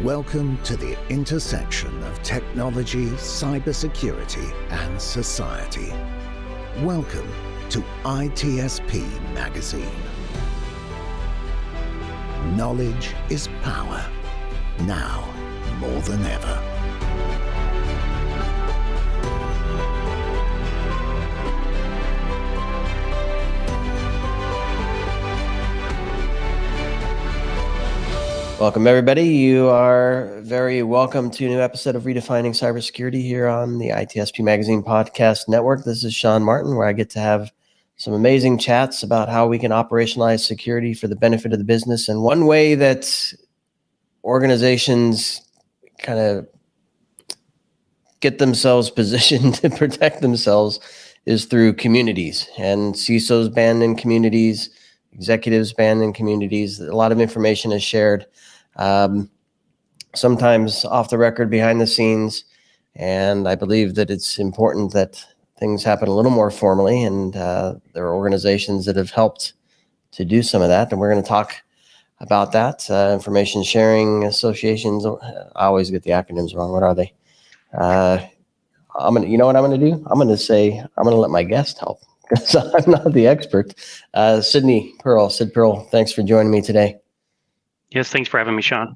Welcome to the intersection of technology, cybersecurity, and society. Welcome to ITSPmagazine. Knowledge is power, now more than ever. Welcome, everybody. You are very welcome to a new episode of Redefining Cybersecurity here on the ITSPmagazine podcast network. This is Sean Martin, where I get to have some amazing chats about how we can operationalize security for the benefit of the business. And one way that organizations kind of get themselves positioned to protect themselves is through communities, and CISOs banned in communities, executives banned in communities. A lot of information is shared. Sometimes off the record, behind the scenes, and I believe that it's important that things happen a little more formally, and there are organizations that have helped to do some of that, and we're going to talk about that. Information sharing associations, I always get the acronyms wrong. What are they? You know what I'm going to do? I'm going to let my guest help, because I'm not the expert. Sidney Pearl, Sid Pearl, thanks for joining me today. Yes, thanks for having me, Sean.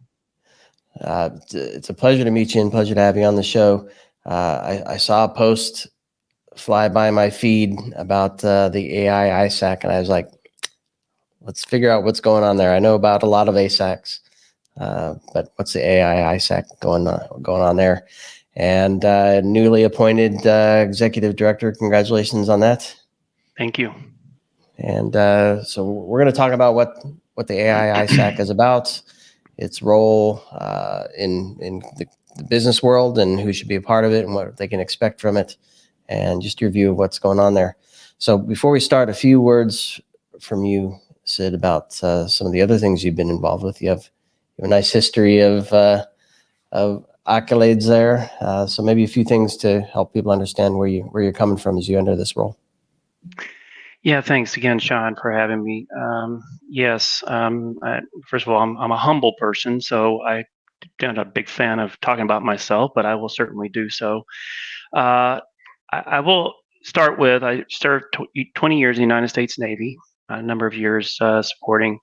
It's a pleasure to meet you and pleasure to have you on the show. I saw a post fly by my feed about the AI-ISAC, and I was like, let's figure out what's going on there. I know about a lot of ASACs, but what's the AI-ISAC going on there? And newly appointed executive director, congratulations on that. Thank you. And so we're going to talk about what the AI-ISAC is about, its role in the business world, and who should be a part of it, and what they can expect from it, and just your view of what's going on there. So before we start, a few words from you, Sid, about some of the other things you've been involved with. You have a nice history of accolades there. So maybe a few things to help people understand where you're coming from as you enter this role. Yeah, thanks again, Sean, for having me. Yes, first of all, I'm a humble person, so I'm not a big fan of talking about myself, but I will certainly do so. I will start with, I served 20 years in the United States Navy, a number of years supporting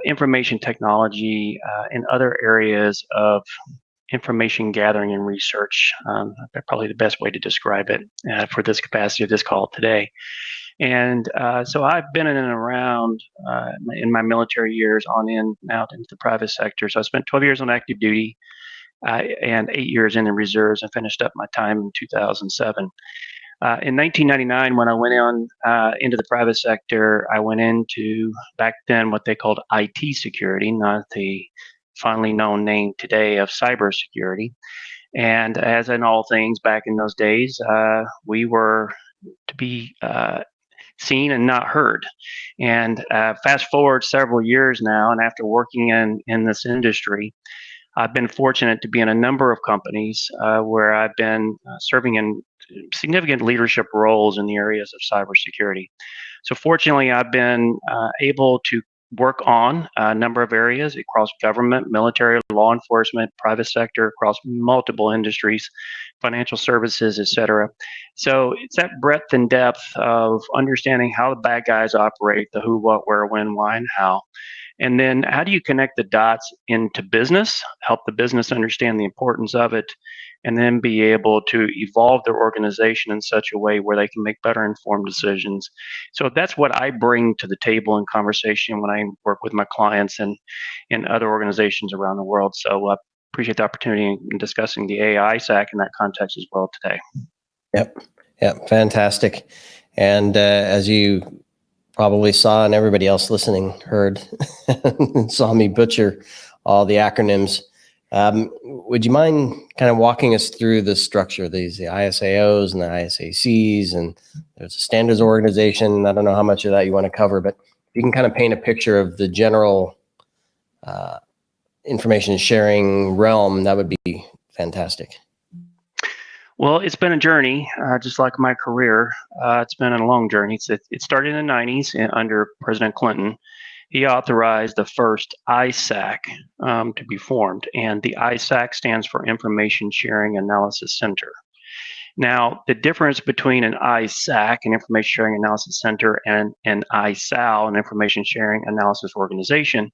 information technology in other areas of information gathering and research. Probably the best way to describe it for this capacity of this call today. And so I've been in and around in my military years on in and out into the private sector. So I spent 12 years on active duty and 8 years in the reserves, and finished up my time in 2007. In 1999, when I went on into the private sector, I went into, back then, what they called IT security, not the fondly known name today of cybersecurity. And as in all things back in those days, we were to be seen and not heard. And fast forward several years now, and after working in this industry, I've been fortunate to be in a number of companies where I've been serving in significant leadership roles in the areas of cybersecurity. So fortunately, I've been able to work on a number of areas across government, military, law enforcement, private sector, across multiple industries, financial services, et cetera. So it's that breadth and depth of understanding how the bad guys operate, the who, what, where, when, why, and how. And then how do you connect the dots into business, help the business understand the importance of it, and then be able to evolve their organization in such a way where they can make better informed decisions. So that's what I bring to the table in conversation when I work with my clients and in other organizations around the world. So I appreciate the opportunity in discussing the AI-ISAC in that context as well today. Yep, fantastic. And as you probably saw, and everybody else listening heard, saw me butcher all the acronyms. Would you mind kind of walking us through the structure of these, the ISAOs and the ISACs, and there's a standards organization. I don't know how much of that you want to cover, but if you can kind of paint a picture of the general information sharing realm, that would be fantastic. Well, it's been a journey, just like my career. It's been a long journey. It started in the 90s under President Clinton. he authorized the first ISAC to be formed. And the ISAC stands for Information Sharing Analysis Center. Now, the difference between an ISAC, an Information Sharing Analysis Center, and an ISAL, an Information Sharing Analysis Organization,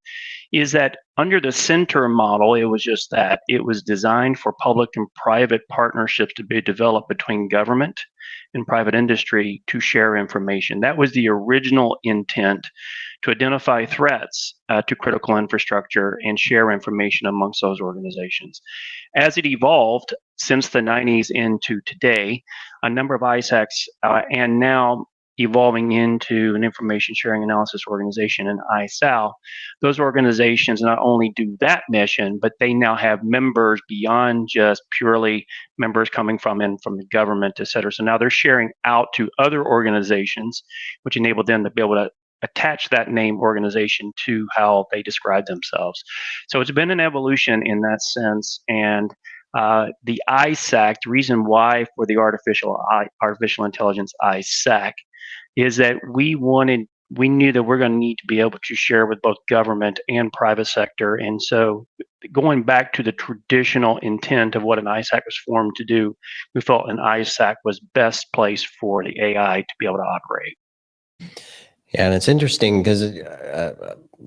is that under the center model, it was just that. It was designed for public and private partnerships to be developed between government and private industry to share information. That was the original intent, to identify threats to critical infrastructure and share information amongst those organizations. As it evolved since the 90s into today, a number of ISACs and now evolving into an information sharing analysis organization, an ISAL, those organizations not only do that mission, but they now have members beyond just purely members coming from the government, et cetera. So now they're sharing out to other organizations, which enable them to be able to attach that name organization to how they describe themselves. So it's been an evolution in that sense. And the ISAC, the reason why for the artificial intelligence ISAC is that we knew that we're going to need to be able to share with both government and private sector. And so going back to the traditional intent of what an ISAC was formed to do, we felt an ISAC was best placed for the AI to be able to operate. Yeah, and it's interesting because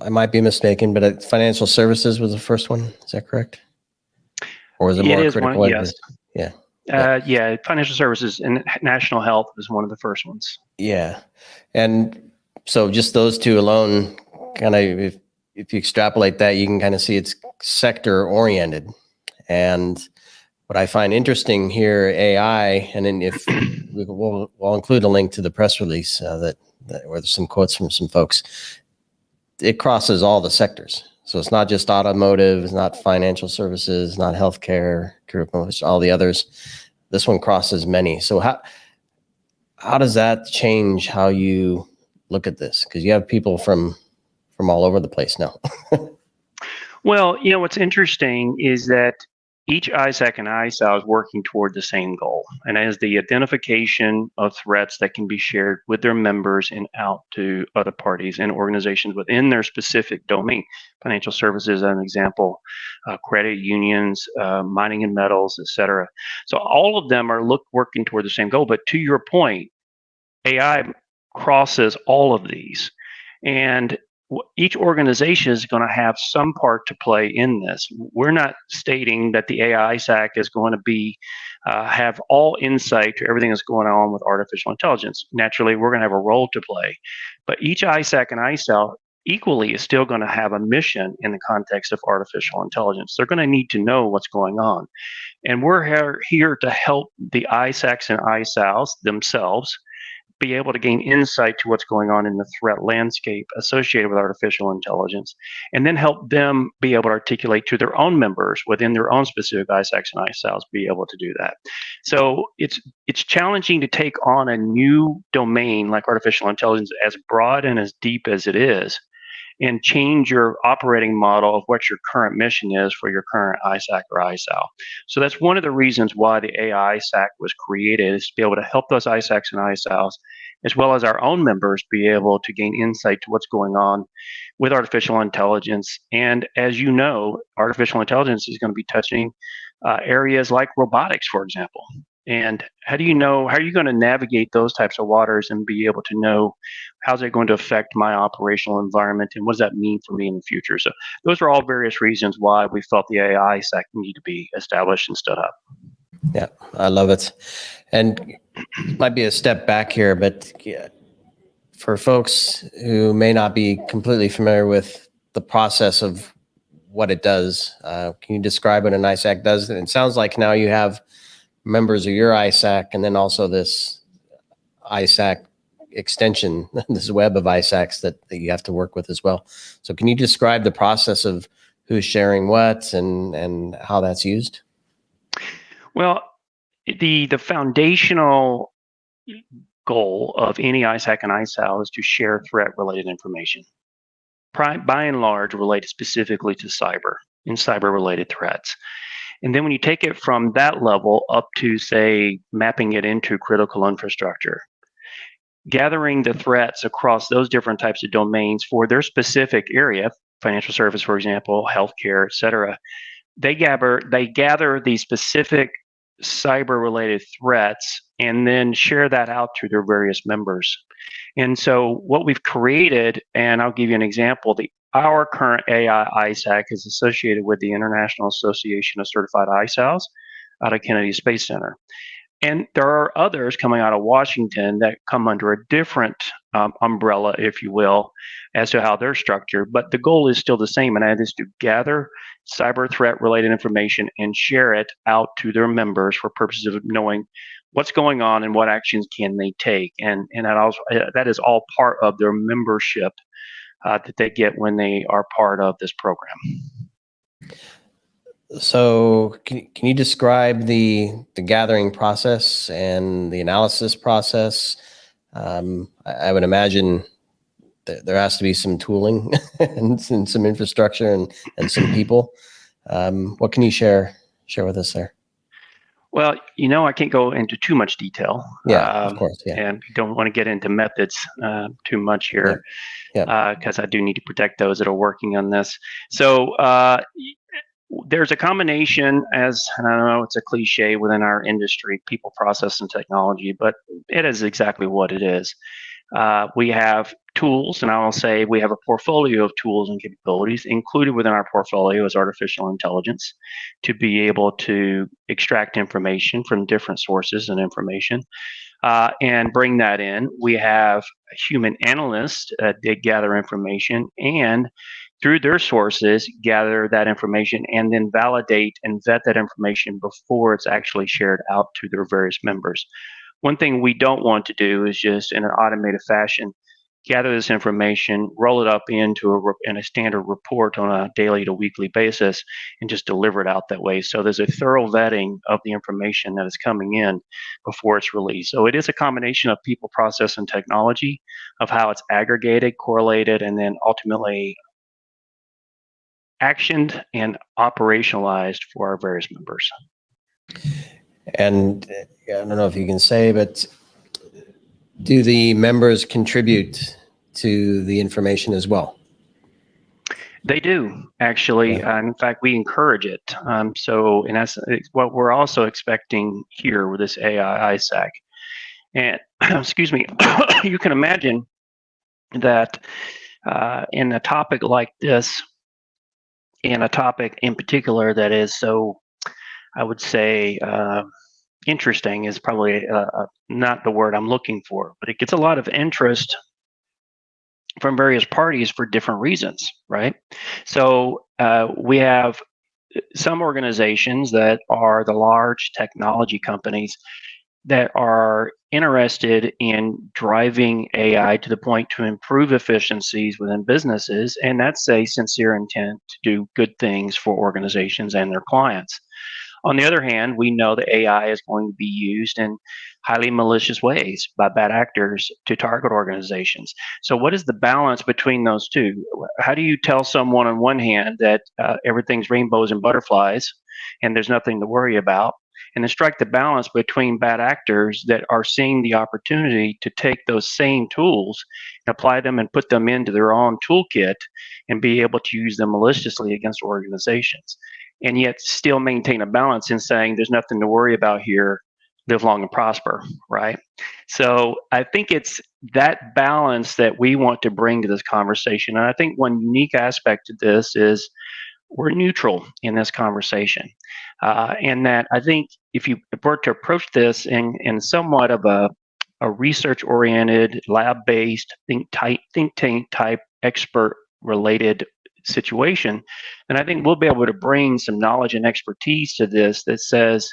I might be mistaken, but financial services was the first one. Is that correct? Or was it more critical? One, yes. Yeah. Yeah, financial services and national health was one of the first ones. Yeah. And so just those two alone, kind of, if you extrapolate that, you can kind of see it's sector oriented. And what I find interesting here, AI, and then if we'll include a link to the press release that where there's some quotes from some folks, it crosses all the sectors. So it's not just automotive, it's not financial services, not healthcare, all the others. This one crosses many. So how does that change how you look at this? Because you have people from all over the place now. Well, what's interesting is that each ISAC and ISAL is working toward the same goal, and that is the identification of threats that can be shared with their members and out to other parties and organizations within their specific domain. Financial services, as an example, credit unions, mining and metals, et cetera. So all of them are working toward the same goal. But to your point, AI crosses all of these. And each organization is going to have some part to play in this. We're not stating that the AI-ISAC is going to be have all insight to everything that's going on with artificial intelligence. Naturally, we're going to have a role to play, but each ISAC and ISAL equally is still going to have a mission in the context of artificial intelligence. They're going to need to know what's going on, and we're here to help the ISACs and ISALs themselves be able to gain insight to what's going on in the threat landscape associated with artificial intelligence, and then help them be able to articulate to their own members within their own specific ISACs and ISALs be able to do that. So it's challenging to take on a new domain like artificial intelligence, as broad and as deep as it is, and change your operating model of what your current mission is for your current ISAC or ISAL. So that's one of the reasons why the AI-ISAC was created, is to be able to help those ISACs and ISALs, as well as our own members, be able to gain insight to what's going on with artificial intelligence. And as you know, artificial intelligence is going to be touching areas like robotics, for example. And how are you going to navigate those types of waters and be able to know how's it going to affect my operational environment, and what does that mean for me in the future? So those are all various reasons why we felt the AI-ISAC need to be established and stood up. Yeah, I love it. And it might be a step back here, but for folks who may not be completely familiar with the process of what it does, can you describe what an ISAC does? And it sounds like now you have members of your ISAC, and then also this ISAC extension, this web of ISACs that you have to work with as well. So can you describe the process of who's sharing what and how that's used? Well, the foundational goal of any ISAC and ISAL is to share threat-related information, by and large related specifically to cyber and cyber-related threats. And then when you take it from that level up to, say, mapping it into critical infrastructure, gathering the threats across those different types of domains for their specific area, financial service, for example, healthcare, et cetera. They gather these specific cyber-related threats and then share that out to their various members. And so what we've created, and I'll give you an example, our current AI-ISAC is associated with the International Association of Certified ISACs out of Kennedy Space Center. And there are others coming out of Washington that come under a different umbrella, if you will, as to how they're structured. But the goal is still the same, and that is to gather cyber threat related information and share it out to their members for purposes of knowing what's going on and what actions can they take. And that is all part of their membership that they get when they are part of this program. So can you describe the gathering process and the analysis process? I would imagine there has to be some tooling and some infrastructure and some people. What can you share with us there? Well, I can't go into too much detail. Yeah, of course. Yeah. And don't want to get into methods too much here, because I do need to protect those that are working on this. So there's a combination, and I know it's a cliche within our industry, people, process, and technology, but it is exactly what it is. We have tools, and I will say we have a portfolio of tools and capabilities. Included within our portfolio is artificial intelligence to be able to extract information from different sources and information and bring that in. We have human analysts that gather information and through their sources, gather that information and then validate and vet that information before it's actually shared out to their various members. One thing we don't want to do is just in an automated fashion, gather this information, roll it up into a standard report on a daily to weekly basis, and just deliver it out that way. So there's a thorough vetting of the information that is coming in before it's released. So it is a combination of people, process, and technology of how it's aggregated, correlated, and then ultimately actioned and operationalized for our various members. And I don't know if you can say, but do the members contribute to the information as well? They do, actually. Yeah. In fact, we encourage it. So in essence, what we're also expecting here with this AI-ISAC, and excuse me, you can imagine that in a topic like this, and a topic in particular that is so, I would say, interesting is probably not the word I'm looking for, but it gets a lot of interest from various parties for different reasons, right? So we have some organizations that are the large technology companies that are interested in driving AI to the point to improve efficiencies within businesses, and that's a sincere intent to do good things for organizations and their clients. On the other hand, we know that AI is going to be used in highly malicious ways by bad actors to target organizations. So what is the balance between those two? How do you tell someone on one hand that everything's rainbows and butterflies and there's nothing to worry about, and then strike the balance between bad actors that are seeing the opportunity to take those same tools and apply them and put them into their own toolkit and be able to use them maliciously against organizations, and yet still maintain a balance in saying there's nothing to worry about here, live long and prosper, right? So I think it's that balance that we want to bring to this conversation. And I think one unique aspect of this is we're neutral in this conversation. And that I think if you were to approach this in somewhat of a research-oriented, lab-based, think tank type expert-related situation, then I think we'll be able to bring some knowledge and expertise to this that says,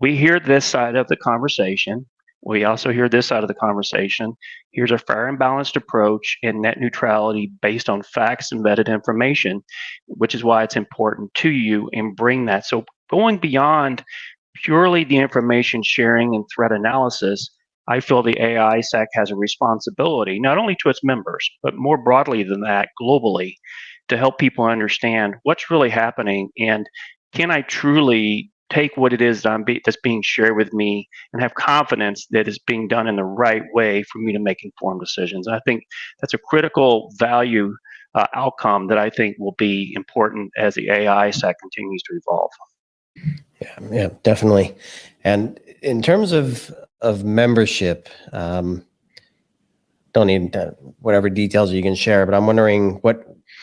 we hear this side of the conversation. We also hear this side of the conversation. Here's a fair and balanced approach and net neutrality based on facts and vetted information, which is why it's important to you and bring that. So going beyond purely the information sharing and threat analysis, I feel the AI-ISAC has a responsibility, not only to its members, but more broadly than that, globally, to help people understand what's really happening and can I truly take what it is that's being shared with me and have confidence that it's being done in the right way for me to make informed decisions. And I think that's a critical value outcome that I think will be important as the AI-ISAC continues to evolve. Yeah, definitely. And in terms of membership, don't need whatever details you can share, but I'm wondering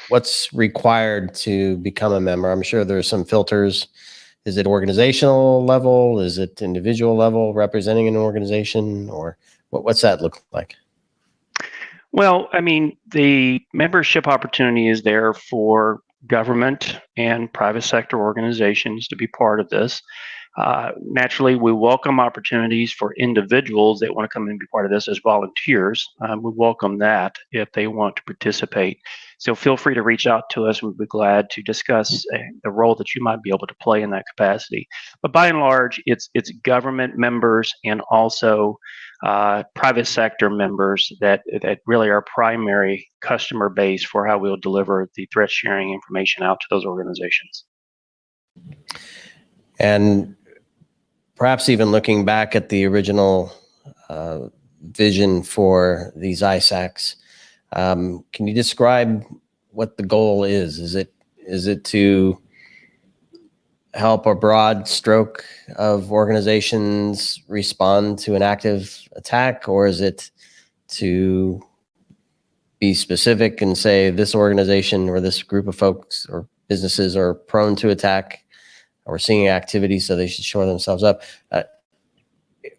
what's required to become a member. I'm sure there's some filters. Is it organizational level? Is it individual level representing an organization, or what's that look like? Well, I mean, the membership opportunity is there for government and private sector organizations to be part of this. Naturally, we welcome opportunities for individuals that want to come and be part of this as volunteers. We welcome that if they want to participate. So feel free to reach out to us. We'd be glad to discuss the role that you might be able to play in that capacity. But by and large, it's government members and also private sector members that really are primary customer base for how we'll deliver the threat sharing information out to those organizations. And perhaps even looking back at the original vision for these ISACs, can you describe what the goal is? Is it to help a broad stroke of organizations respond to an active attack, or is it to be specific and say this organization or this group of folks or businesses are prone to attack or seeing activity, so they should shore themselves up?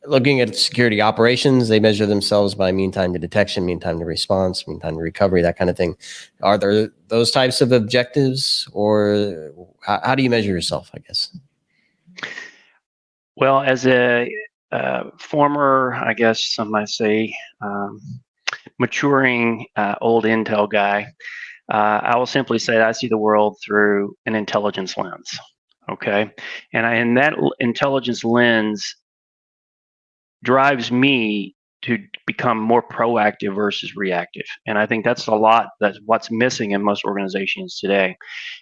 Looking at security operations, they measure themselves by mean time to detection, mean time to response, mean time to recovery, that kind of thing. Are there those types of objectives, or how do you measure yourself, I guess? Well, as a former, I guess some might say, maturing old Intel guy, I will simply say that I see the world through an intelligence lens. Okay, and that intelligence lens drives me to become more proactive versus reactive. And I think that's what's missing in most organizations today.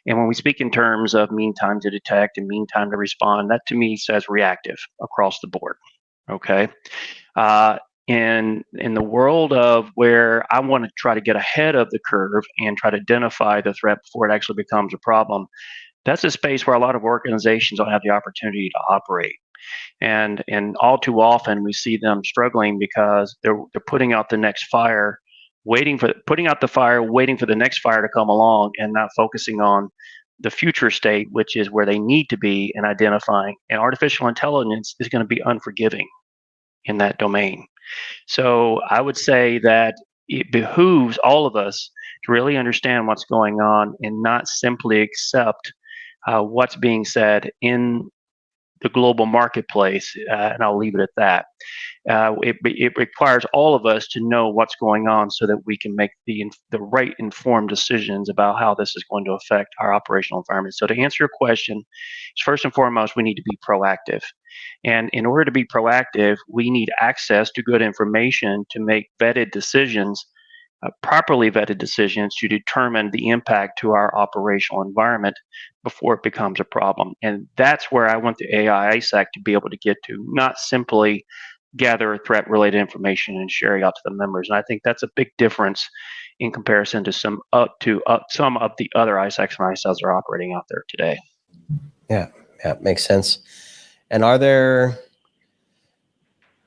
And when we speak in terms of mean time to detect and mean time to respond, that to me says reactive across the board. Okay. In the world of where I want to try to get ahead of the curve and try to identify the threat before it actually becomes a problem, that's a space where a lot of organizations don't have the opportunity to operate. And all too often we see them struggling because they're putting out the next fire, waiting for the next fire to come along, and not focusing on the future state, which is where they need to be in identifying. And artificial intelligence is going to be unforgiving in that domain. So I would say that it behooves all of us to really understand what's going on and not simply accept what's being said in the global marketplace, and I'll leave it at that. It requires all of us to know what's going on so that we can make the right informed decisions about how this is going to affect our operational environment. So to answer your question, first and foremost, we need to be proactive. And in order to be proactive, we need access to good information to make vetted decisions, properly vetted decisions to determine the impact to our operational environment before it becomes a problem. And that's where I want the AI-ISAC to be able to get to, not simply gather threat-related information and share it out to the members. And I think that's a big difference in comparison to some of the other ISACs and ISAs that are operating out there today. Yeah, makes sense. And are there?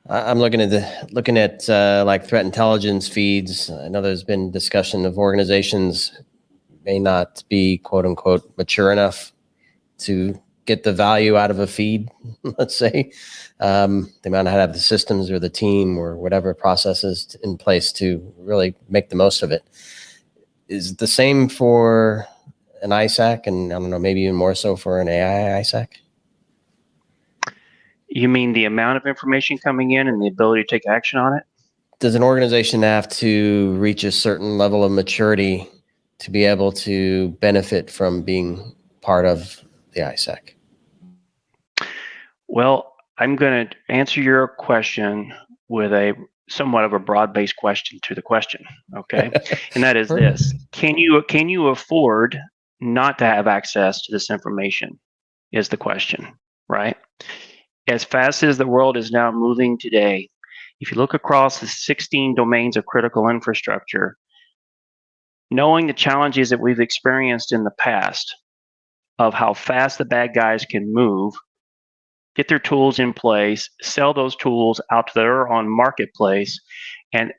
I'm looking at like threat intelligence feeds. I know there's been discussion of organizations may not be quote unquote mature enough to get the value out of a feed. Let's say they might not have the systems or the team or whatever processes in place to really make the most of it. Is it the same for an ISAC, and I don't know, maybe even more so for an AI-ISAC? You mean the amount of information coming in and the ability to take action on it? Does an organization have to reach a certain level of maturity to be able to benefit from being part of the ISAC? Well, I'm going to answer your question with a somewhat of a broad-based question to the question, okay? And that is this: Can you afford not to have access to this information? Is the question. right? As fast as the world is now moving today, if you look across the 16 domains of critical infrastructure, knowing the challenges that we've experienced in the past of how fast the bad guys can move, get their tools in place, sell those tools out to their own marketplace, and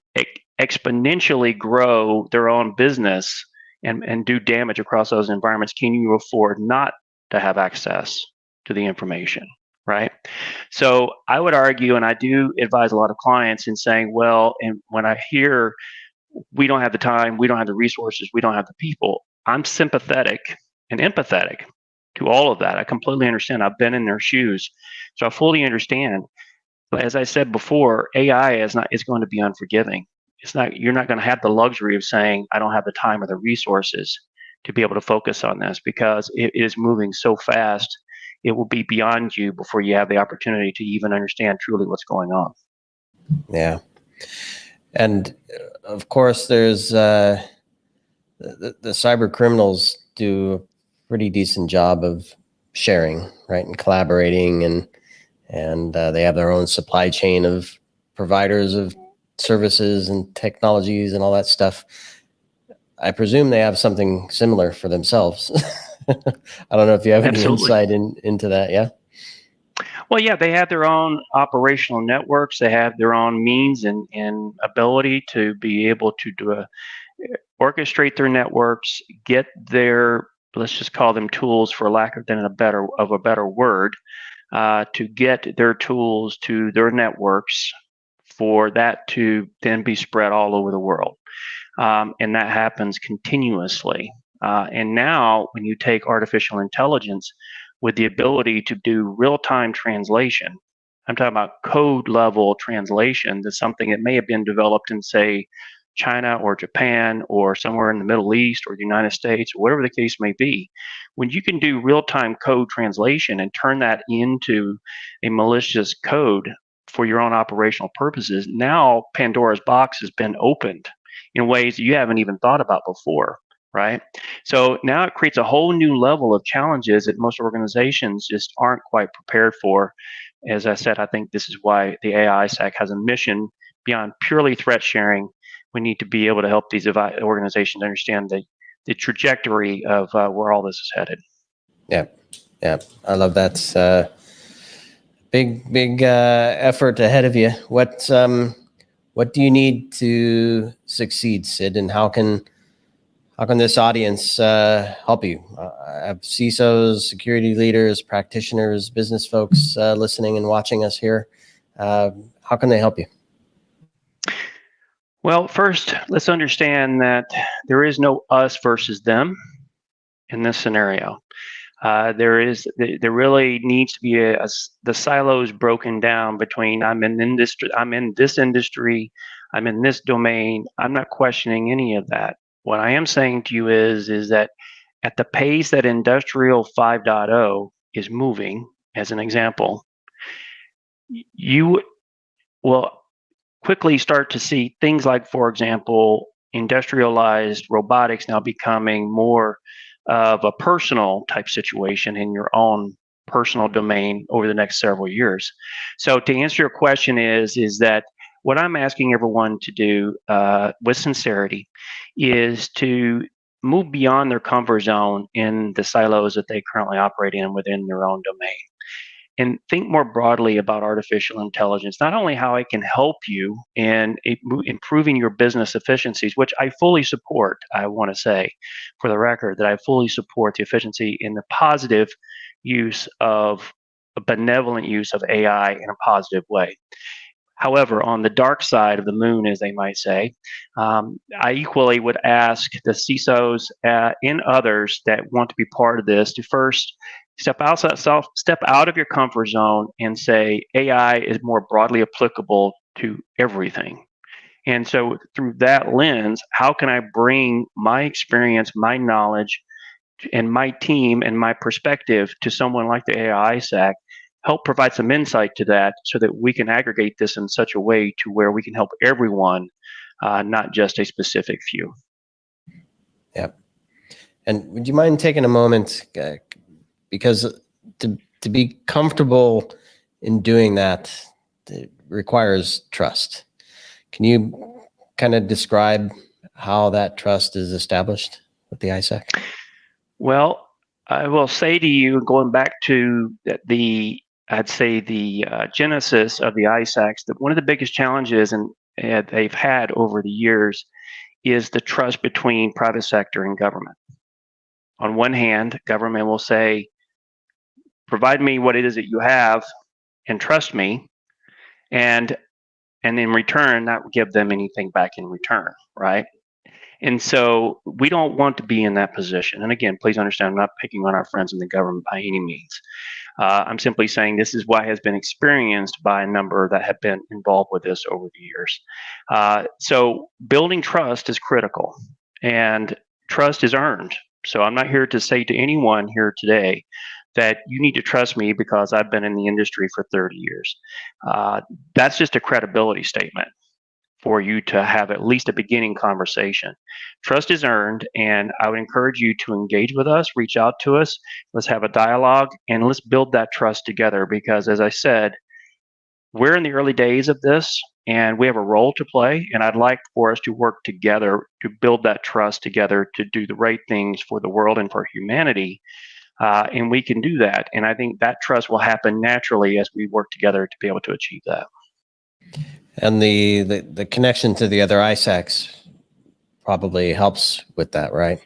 exponentially grow their own business and do damage across those environments, can you afford not to have access to the information, right? So I would argue, and I do advise a lot of clients in saying, well, and when I hear we don't have the time, we don't have the resources, we don't have the people, I'm sympathetic and empathetic to all of that. I completely understand. I've been in their shoes. So I fully understand. But as I said before, AI is going to be unforgiving. You're not going to have the luxury of saying, I don't have the time or the resources to be able to focus on this, because it is moving so fast. It will be beyond you before you have the opportunity to even understand truly what's going on. Yeah. And of course, there's the cyber criminals do a pretty decent job of sharing, right, and collaborating, and they have their own supply chain of providers of services and technologies and all that stuff. I presume they have something similar for themselves. I don't know if you have any insight into that. Yeah. Well, yeah, they have their own operational networks. They have their own means and ability to be able to orchestrate their networks, get their, let's just call them tools for lack of a better word, to get their tools to their networks for that to then be spread all over the world. And that happens continuously. And now when you take artificial intelligence with the ability to do real-time translation, I'm talking about code level translation to something that may have been developed in, say, China or Japan or somewhere in the Middle East or the United States, or whatever the case may be. When you can do real-time code translation and turn that into a malicious code for your own operational purposes, now Pandora's box has been opened in ways that you haven't even thought about before, right? So now it creates a whole new level of challenges that most organizations just aren't quite prepared for. As I said, I think this is why the AI-ISAC has a mission beyond purely threat sharing. We need to be able to help these organizations understand the trajectory of where all this is headed. Yeah, yeah, I love that. Big effort ahead of you. What do you need to succeed, Sid, and how can this audience help you? I have CISOs, security leaders, practitioners, business folks listening and watching us here. How can they help you? Well, first, let's understand that there is no us versus them in this scenario. There really needs to be the silos broken down between I'm in this industry, I'm in this domain. I'm not questioning any of that. What I am saying to you is that at the pace that Industrial 5.0 is moving, as an example, you will quickly start to see things like, for example, industrialized robotics now becoming more of a personal type situation in your own personal domain over the next several years. So to answer your question is that what I'm asking everyone to do with sincerity is to move beyond their comfort zone in the silos that they currently operate in within their own domain, and think more broadly about artificial intelligence, not only how it can help you in improving your business efficiencies, which I fully support. I want to say for the record that I fully support the efficiency in the positive use of a benevolent use of AI in a positive way. However, on the dark side of the moon, as they might say, I equally would ask the CISOs and others that want to be part of this to first step out of your comfort zone and say AI is more broadly applicable to everything. And so through that lens, how can I bring my experience, my knowledge, and my team and my perspective to someone like the AI-ISAC, help provide some insight to that so that we can aggregate this in such a way to where we can help everyone, not just a specific few. Yeah. And would you mind taking a moment, because to to be comfortable in doing that, it requires trust. Can you kind of describe how that trust is established with the ISAC? Well, I will say to you, going back to the genesis of the ISACs, that one of the biggest challenges they've had over the years is the trust between private sector and government. On one hand, government will say, provide me what it is that you have and trust me, and in return, not give them anything back in return, right? And so we don't want to be in that position. And again, please understand, I'm not picking on our friends in the government by any means. I'm simply saying this is what has been experienced by a number that have been involved with this over the years. So building trust is critical, and trust is earned. So I'm not here to say to anyone here today that you need to trust me because I've been in the industry for 30 years. That's just a credibility statement for you to have at least a beginning conversation. Trust is earned, and I would encourage you to engage with us, reach out to us, let's have a dialogue, and let's build that trust together, because as I said, we're in the early days of this, and we have a role to play, and I'd like for us to work together to build that trust together to do the right things for the world and for humanity, and we can do that. And I think that trust will happen naturally as we work together to be able to achieve that. And the connection to the other ISACs probably helps with that, right?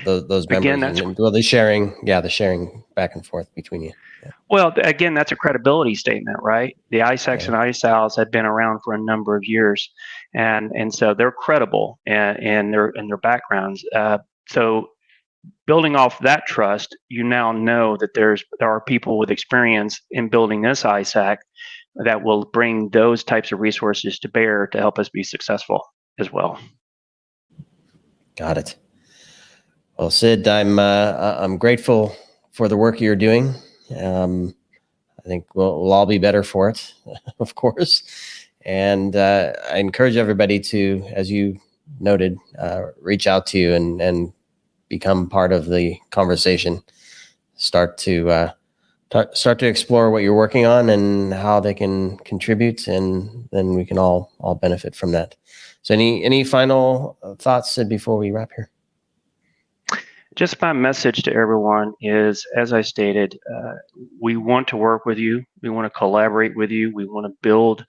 Those members, again, the sharing back and forth between you. Yeah. Well, again, that's a credibility statement, right? The ISACs and ISALs have been around for a number of years, and so they're credible in their backgrounds. So building off that trust, you now know that there are people with experience in building this ISAC that will bring those types of resources to bear to help us be successful as well. Got it. Well, Sid, I'm grateful for the work you're doing. I think we'll all be better for it, of course. And I encourage everybody to, as you noted, reach out to you and become part of the conversation. Start to explore what you're working on and how they can contribute, and then we can all benefit from that. So any final thoughts, Sid, before we wrap here? Just my message to everyone is, as I stated, we want to work with you. We want to collaborate with you. We want to build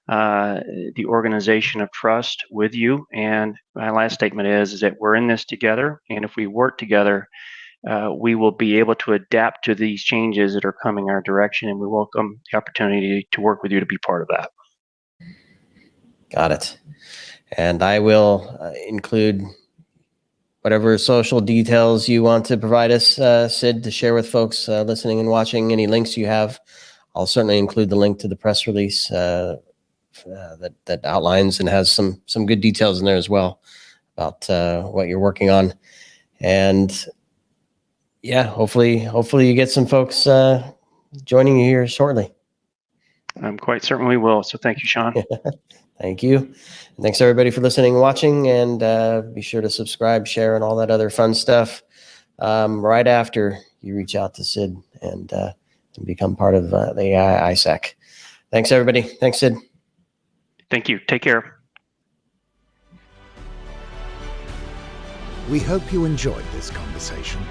the organization of trust with you. And my last statement is that we're in this together. And if we work together, we will be able to adapt to these changes that are coming our direction. And we welcome the opportunity to work with you to be part of that. Got it. And I will include whatever social details you want to provide us, Sid, to share with folks listening and watching. Any links you have, I'll certainly include the link to the press release that outlines and has some good details in there as well about what you're working on. And yeah, hopefully you get some folks joining you here shortly. I'm quite certain we will. So thank you, Sean. Thank you. And thanks everybody for listening and watching, and be sure to subscribe, share, and all that other fun stuff right after you reach out to Sid and become part of the AI-ISAC. Thanks everybody. Thanks, Sid. Thank you. Take care. We hope you enjoyed this conversation.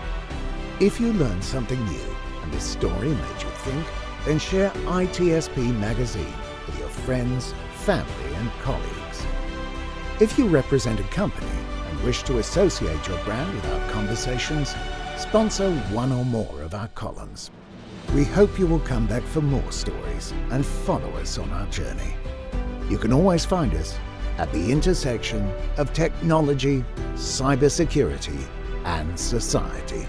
If you learned something new and this story made you think, then share ITSPmagazine with your friends, family, and colleagues. If you represent a company and wish to associate your brand with our conversations, sponsor one or more of our columns. We hope you will come back for more stories and follow us on our journey. You can always find us at the intersection of technology, cybersecurity, and society.